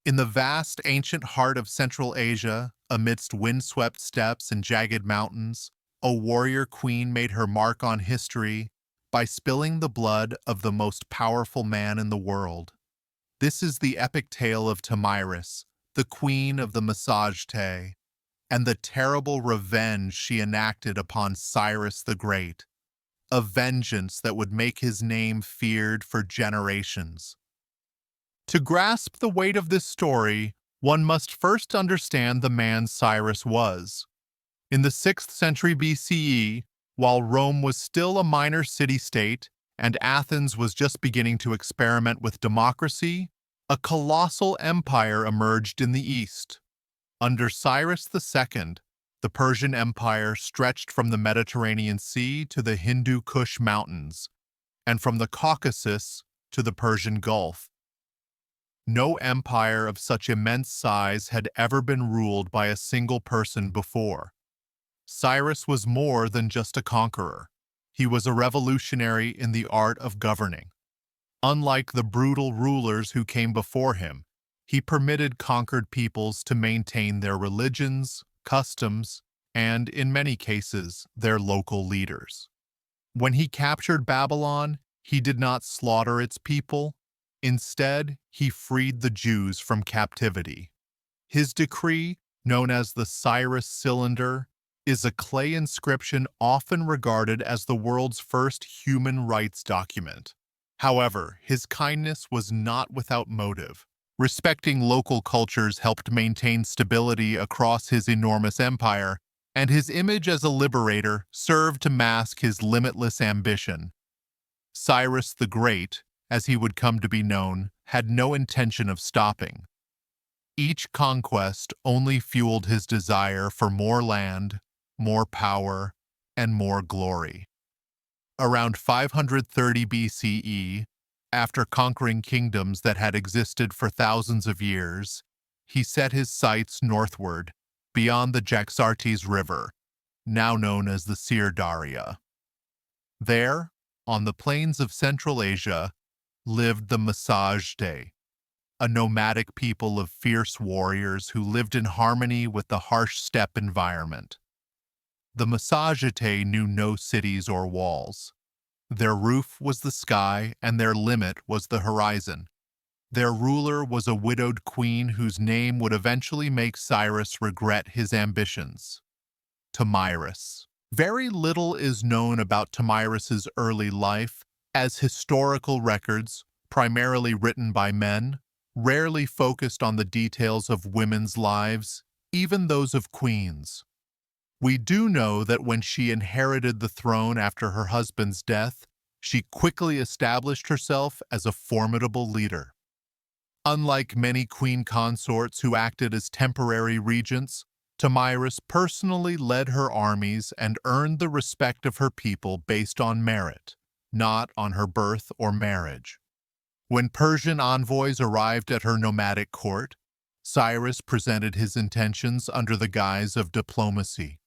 In the vast ancient heart of Central Asia, amidst windswept steppes and jagged mountains, a warrior queen made her mark on history by spilling the blood of the most powerful man in the world. This is the epic tale of Tomyris, the queen of the Massagetae, and the terrible revenge she enacted upon Cyrus the Great, a vengeance that would make his name feared for generations. To grasp the weight of this story, one must first understand the man Cyrus was. In the 6th century BCE, while Rome was still a minor city-state and Athens was just beginning to experiment with democracy, a colossal empire emerged in the east. Under Cyrus II, the Persian Empire stretched from the Mediterranean Sea to the Hindu Kush Mountains, and from the Caucasus to the Persian Gulf. No empire of such immense size had ever been ruled by a single person before. Cyrus was more than just a conqueror. He was a revolutionary in the art of governing. Unlike the brutal rulers who came before him, he permitted conquered peoples to maintain their religions, customs, and, in many cases, their local leaders. When he captured Babylon, he did not slaughter its people. Instead, he freed the Jews from captivity. His decree, known as the Cyrus Cylinder, is a clay inscription often regarded as the world's first human rights document. However, his kindness was not without motive. Respecting local cultures helped maintain stability across his enormous empire, and his image as a liberator served to mask his limitless ambition. Cyrus the Great, as he would come to be known, had no intention of stopping. Each conquest only fueled his desire for more land, more power, and more glory. Around 530 BCE, after conquering kingdoms that had existed for thousands of years, he set his sights northward, beyond the Jaxartes River, now known as the Sirdaria. There, on the plains of Central Asia, lived the Massagetae, a nomadic people of fierce warriors who lived in harmony with the harsh steppe environment. The Massagetae knew no cities or walls. Their roof was the sky, and their limit was the horizon. Their ruler was a widowed queen whose name would eventually make Cyrus regret his ambitions: Tomyris. Very little is known about Tomyris's early life, as historical records, primarily written by men, rarely focused on the details of women's lives, even those of queens. We do know that when she inherited the throne after her husband's death, she quickly established herself as a formidable leader. Unlike many queen consorts who acted as temporary regents, Tomyris personally led her armies and earned the respect of her people based on merit, not on her birth or marriage. When Persian envoys arrived at her nomadic court, Cyrus presented his intentions under the guise of diplomacy.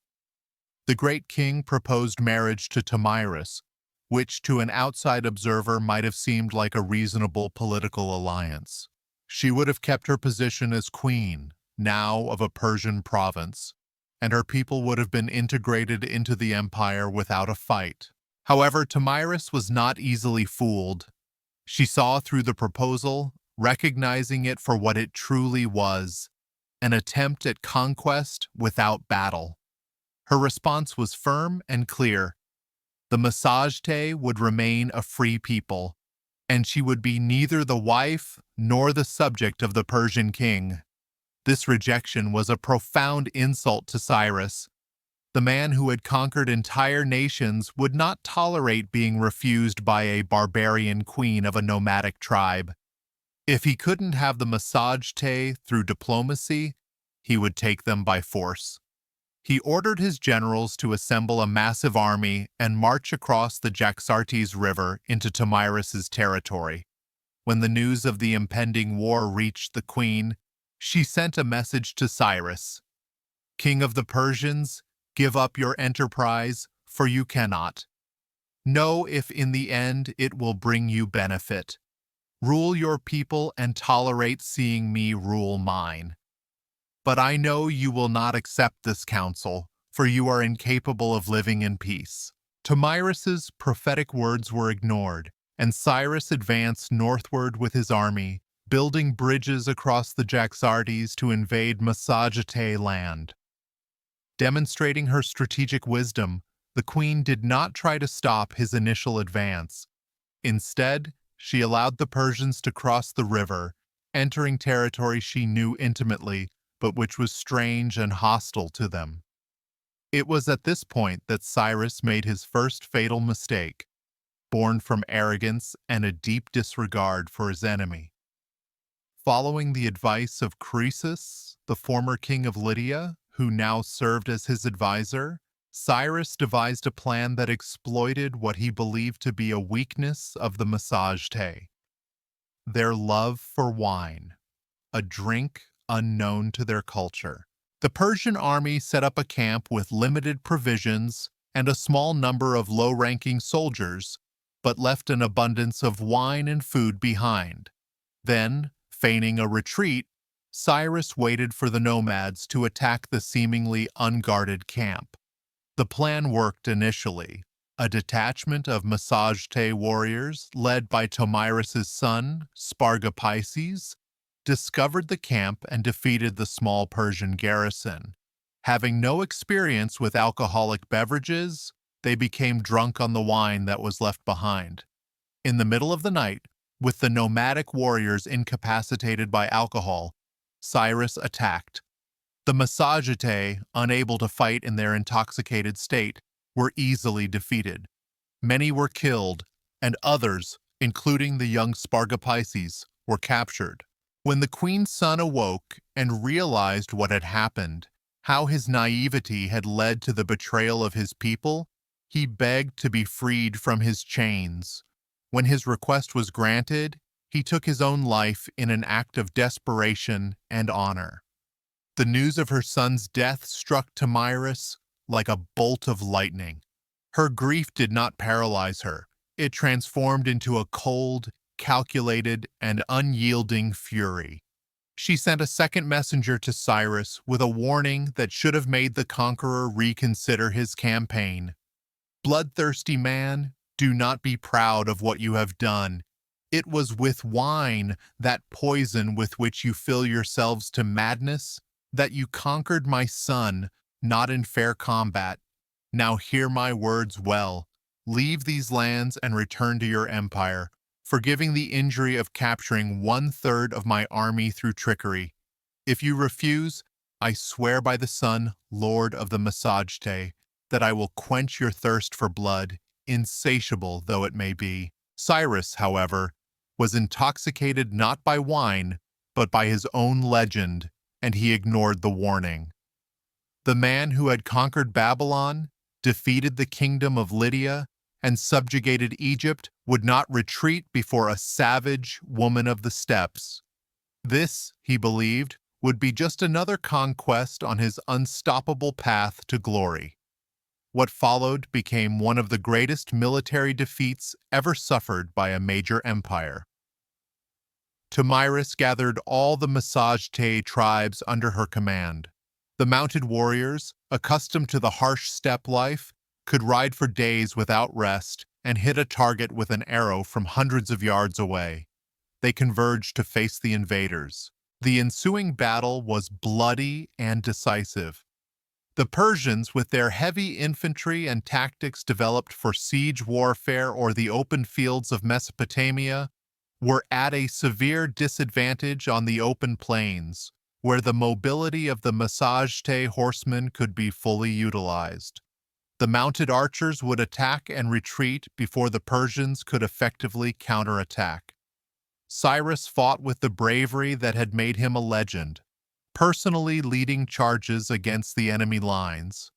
The great king proposed marriage to Tomyris, which to an outside observer might have seemed like a reasonable political alliance. She would have kept her position as queen, now of a Persian province, and her people would have been integrated into the empire without a fight. However, Tomyris was not easily fooled. She saw through the proposal, recognizing it for what it truly was: an attempt at conquest without battle. Her response was firm and clear. The Massagetae would remain a free people, and she would be neither the wife nor the subject of the Persian king. This rejection was a profound insult to Cyrus. The man who had conquered entire nations would not tolerate being refused by a barbarian queen of a nomadic tribe. If he couldn't have the Massagetae through diplomacy, he would take them by force. He ordered his generals to assemble a massive army and march across the Jaxartes River into Tomyris's territory. When the news of the impending war reached the queen, she sent a message to Cyrus: "King of the Persians, give up your enterprise, for you cannot. Know if in the end it will bring you benefit. Rule your people and tolerate seeing me rule mine. But I know you will not accept this counsel, for you are incapable of living in peace." Tomyris's prophetic words were ignored, and Cyrus advanced northward with his army, building bridges across the Jaxartes to invade Massagetae land. Demonstrating her strategic wisdom, the queen did not try to stop his initial advance. Instead, she allowed the Persians to cross the river, entering territory she knew intimately, but which was strange and hostile to them. It was at this point that Cyrus made his first fatal mistake, born from arrogance and a deep disregard for his enemy. Following the advice of Croesus, the former king of Lydia, who now served as his advisor, Cyrus devised a plan that exploited what he believed to be a weakness of the Massagetae: their love for wine, a drink unknown to their culture. The Persian army set up a camp with limited provisions and a small number of low-ranking soldiers, but left an abundance of wine and food behind. Then, feigning a retreat, Cyrus waited for the nomads to attack the seemingly unguarded camp. The plan worked initially. A detachment of Massagetae warriors, led by Tomyris' son, Spargapices, discovered the camp and defeated the small Persian garrison. Having no experience with alcoholic beverages, they became drunk on the wine that was left behind. In the middle of the night, with the nomadic warriors incapacitated by alcohol, Cyrus attacked. The Massagetae, unable to fight in their intoxicated state, were easily defeated. Many were killed, and others, including the young Spargapices, were captured. When the queen's son awoke and realized what had happened, how his naivety had led to the betrayal of his people, he begged to be freed from his chains. When his request was granted, he took his own life in an act of desperation and honor. The news of her son's death struck Tomyris like a bolt of lightning. Her grief did not paralyze her. It transformed into a cold, calculated, and unyielding fury. She sent a second messenger to Cyrus with a warning that should have made the conqueror reconsider his campaign. "Bloodthirsty man, do not be proud of what you have done. It was with wine, that poison with which you fill yourselves to madness, that you conquered my son, not in fair combat. Now hear my words well. Leave these lands and return to your empire, forgiving the injury of capturing 1/3 of my army through trickery. If you refuse, I swear by the sun, Lord of the Massagetae, that I will quench your thirst for blood, insatiable though it may be." Cyrus, however, was intoxicated not by wine, but by his own legend, and he ignored the warning. The man who had conquered Babylon, defeated the kingdom of Lydia, and subjugated Egypt would not retreat before a savage woman of the steppes. This, he believed, would be just another conquest on his unstoppable path to glory. What followed became one of the greatest military defeats ever suffered by a major empire. Tomyris gathered all the Massagetae tribes under her command. The mounted warriors, accustomed to the harsh steppe life, could ride for days without rest and hit a target with an arrow from hundreds of yards away. They converged to face the invaders. The ensuing battle was bloody and decisive. The Persians, with their heavy infantry and tactics developed for siege warfare or the open fields of Mesopotamia, were at a severe disadvantage on the open plains, where the mobility of the Massagetae horsemen could be fully utilized. The mounted archers would attack and retreat before the Persians could effectively counterattack. Cyrus fought with the bravery that had made him a legend, personally leading charges against the enemy lines.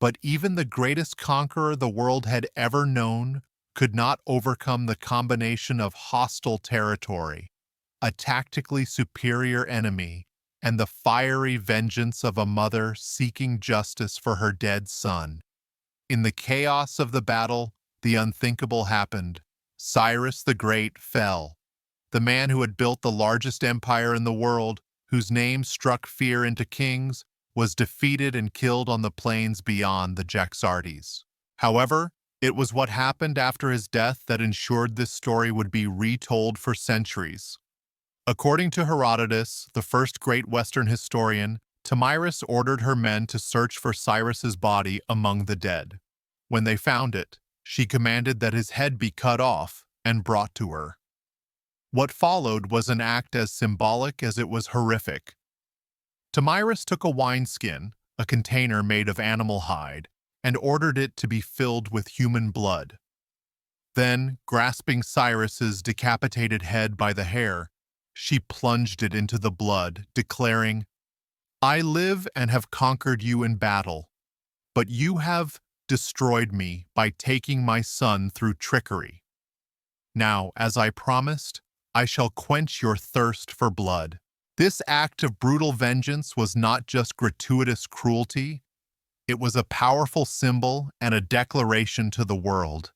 But even the greatest conqueror the world had ever known could not overcome the combination of hostile territory, a tactically superior enemy, and the fiery vengeance of a mother seeking justice for her dead son. In the chaos of the battle, the unthinkable happened. Cyrus the Great fell. the man who had built the largest empire in the world, whose name struck fear into kings, was defeated and killed on the plains beyond the Jaxartes. However, it was what happened after his death that ensured this story would be retold for centuries. According to Herodotus, the first great Western historian, Tomyris ordered her men to search for Cyrus's body among the dead. When they found it, she commanded that his head be cut off and brought to her. What followed was an act as symbolic as it was horrific. Tomyris took a wineskin, a container made of animal hide, and ordered it to be filled with human blood. Then, grasping Cyrus's decapitated head by the hair, she plunged it into the blood, declaring, "I live and have conquered you in battle, but you have destroyed me by taking my son through trickery. Now, as I promised, I shall quench your thirst for blood." This act of brutal vengeance was not just gratuitous cruelty, it was a powerful symbol and a declaration to the world.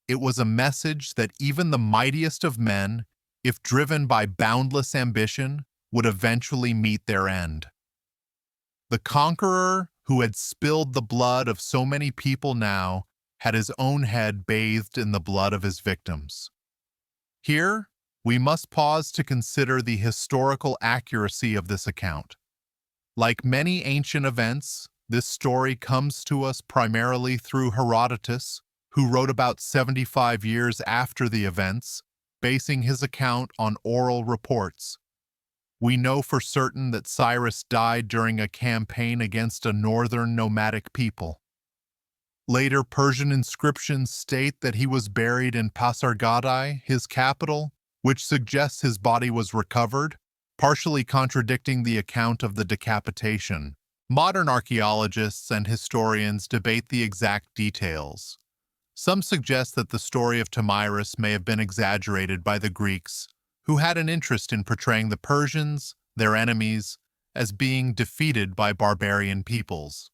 It was a message that even the mightiest of men, if driven by boundless ambition, would eventually meet their end. The conqueror who had spilled the blood of so many people now had his own head bathed in the blood of his victims. Here, we must pause to consider the historical accuracy of this account. Like many ancient events, this story comes to us primarily through Herodotus, who wrote about 75 years after the events, basing his account on oral reports. We know for certain that Cyrus died during a campaign against a northern nomadic people. Later Persian inscriptions state that he was buried in Massagetae, his capital, which suggests his body was recovered, partially contradicting the account of the decapitation. Modern archaeologists and historians debate the exact details. Some suggest that the story of Tomyris may have been exaggerated by the Greeks, who had an interest in portraying the Persians, their enemies, as being defeated by barbarian peoples.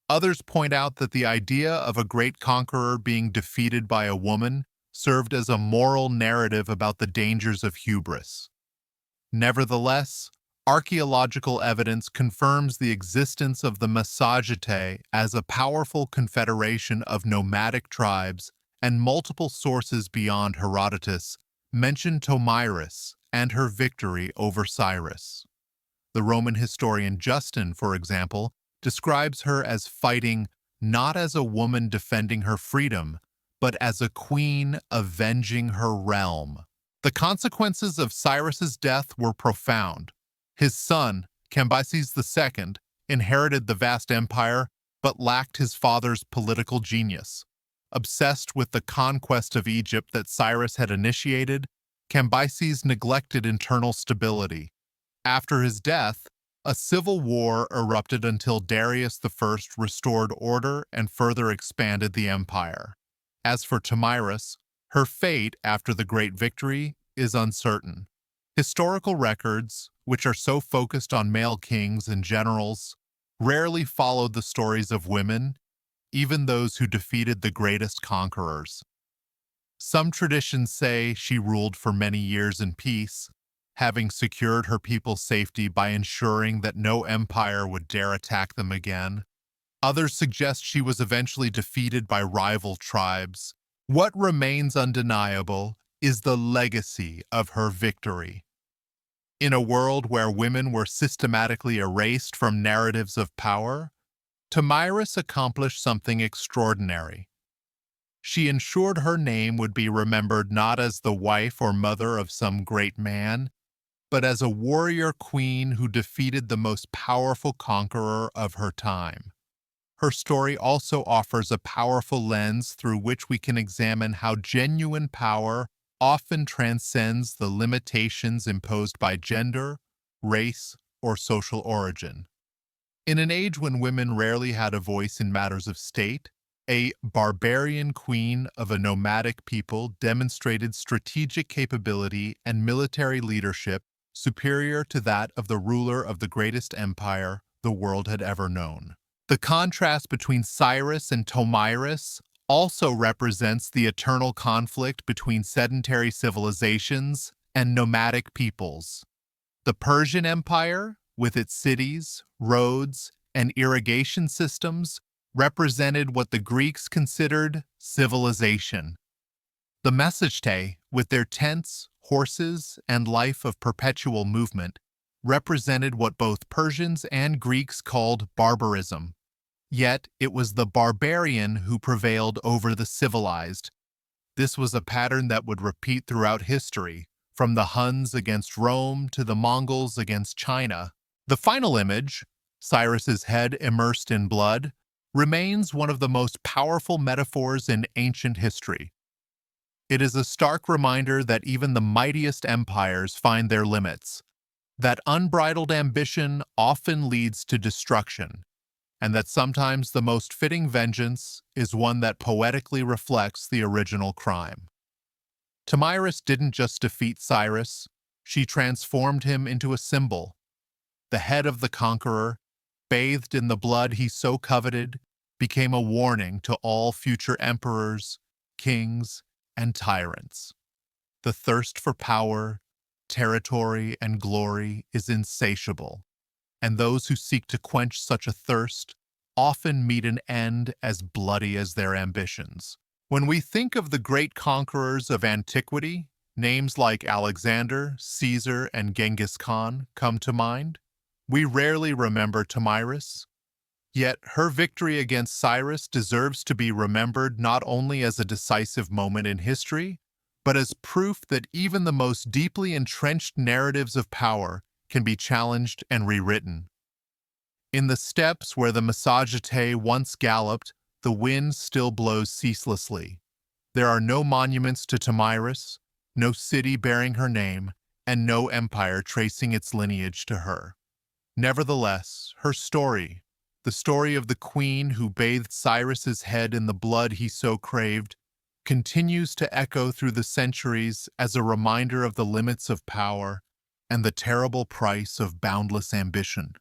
Others point out that the idea of a great conqueror being defeated by a woman served as a moral narrative about the dangers of hubris. Nevertheless, archaeological evidence confirms the existence of the Massagetae as a powerful confederation of nomadic tribes, and multiple sources beyond Herodotus mention Tomyris and her victory over Cyrus. The Roman historian Justin, for example, describes her as fighting not as a woman defending her freedom, but as a queen avenging her realm. The consequences of Cyrus's death were profound. His son, Cambyses II, inherited the vast empire but lacked his father's political genius. Obsessed with the conquest of Egypt that Cyrus had initiated, Cambyses neglected internal stability. After his death, a civil war erupted until Darius I restored order and further expanded the empire. As for Tomyris, her fate after the great victory is uncertain. Historical records, which are so focused on male kings and generals, rarely followed the stories of women, even those who defeated the greatest conquerors. Some traditions say she ruled for many years in peace, having secured her people's safety by ensuring that no empire would dare attack them again. Others suggest she was eventually defeated by rival tribes. What remains undeniable is the legacy of her victory. In a world where women were systematically erased from narratives of power, Tomyris accomplished something extraordinary. She ensured her name would be remembered not as the wife or mother of some great man, but as a warrior queen who defeated the most powerful conqueror of her time. Her story also offers a powerful lens through which we can examine how genuine power often transcends the limitations imposed by gender, race, or social origin. In an age when women rarely had a voice in matters of state, a barbarian queen of a nomadic people demonstrated strategic capability and military leadership superior to that of the ruler of the greatest empire the world had ever known. The contrast between Cyrus and Tomyris also represents the eternal conflict between sedentary civilizations and nomadic peoples. The Persian Empire, with its cities, roads, and irrigation systems, represented what the Greeks considered civilization. The Massagetae, with their tents, horses, and life of perpetual movement, represented what both Persians and Greeks called barbarism. Yet it was the barbarian who prevailed over the civilized. This was a pattern that would repeat throughout history, from the Huns against Rome to the Mongols against China. The final image, Cyrus's head immersed in blood, remains one of the most powerful metaphors in ancient history. It is a stark reminder that even the mightiest empires find their limits, that unbridled ambition often leads to destruction, and that sometimes the most fitting vengeance is one that poetically reflects the original crime. Tomyris didn't just defeat Cyrus, she transformed him into a symbol. The head of the conqueror, bathed in the blood he so coveted, became a warning to all future emperors, kings, and tyrants. The thirst for power, territory, and glory is insatiable, and those who seek to quench such a thirst often meet an end as bloody as their ambitions. When we think of the great conquerors of antiquity, names like Alexander, Caesar, and Genghis Khan come to mind. We rarely remember Tomyris, yet her victory against Cyrus deserves to be remembered not only as a decisive moment in history, but as proof that even the most deeply entrenched narratives of power can be challenged and rewritten. In the steppes where the Massagetae once galloped, the wind still blows ceaselessly. There are no monuments to Tomyris, no city bearing her name, and no empire tracing its lineage to her. Nevertheless, her story, the story of the queen who bathed Cyrus's head in the blood he so craved, continues to echo through the centuries as a reminder of the limits of power and the terrible price of boundless ambition.